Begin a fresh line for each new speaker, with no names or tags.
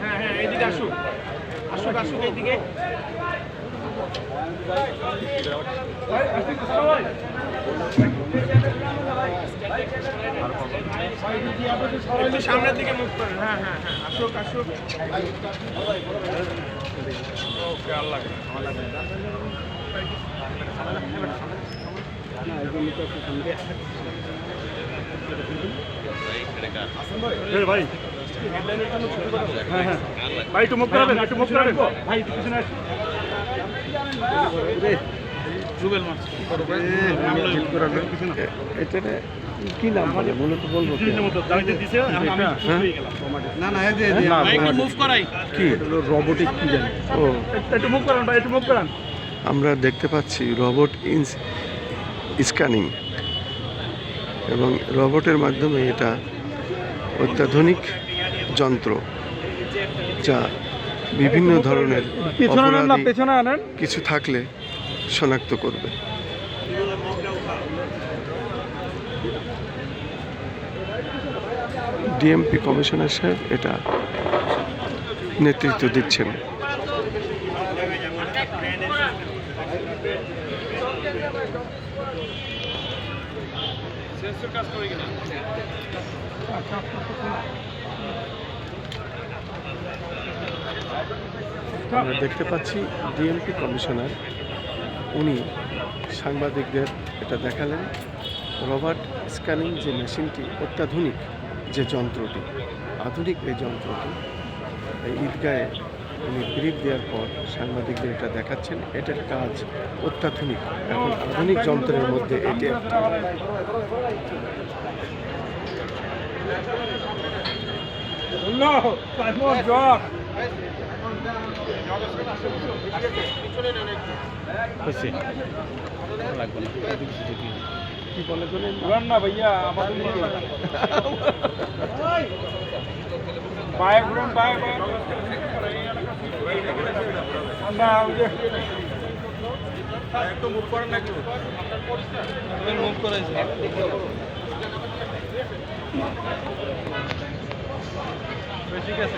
হ্যাঁ হ্যাঁ এইদিকে আসুক আসুক আসুক এইদিকে একটু সামনের দিকে মুভ করেন হ্যাঁ হ্যাঁ হ্যাঁ আসুক আসুক ওকে আল্লাহ
ভাই হ্যাঁ হ্যাঁ ভাই একটু মুখ করাবেন একটু মুখ করাবেন ভাই পিছনে
এটা কি নাম মানে মূলত বলবো কি
রোবটিক কি জানি
ও
একটু মুখ করান ভাই একটু মুখ করান
আমরা দেখতে পাচ্ছি রোবট স্ক্যানিং এবং রোবটের মাধ্যমে এটা অত্যাধুনিক যন্ত্র যা বিভিন্ন ধরনের অপরাধী
পেছনে আনেন
কিছু থাকলে শনাক্ত করবে। ডিএমপি কমিশনার সাহেব এটা নেতৃত্ব দিচ্ছেন। আমরা দেখতে পাচ্ছি ডিএমপি কমিশনার উনি সাংবাদিকদের এটা দেখালেন রোবট স্ক্যানিং যে মেশিনটি অত্যাধুনিক যে যন্ত্রটি আধুনিক এই যন্ত্রটি এই ঈদগাহে উনি ব্রিফ দেওয়ার পর সাংবাদিকদের এটা দেখাচ্ছেন এটার কাজ অত্যাধুনিক এখন আধুনিক যন্ত্রের মধ্যে এটি একটি। কি বলে
না ভাইয়া আমাদের পায়ে ঘুরুন পায়ে না
একটু মুভ করেন না একটু মুভ করেছে
ঠিক আছে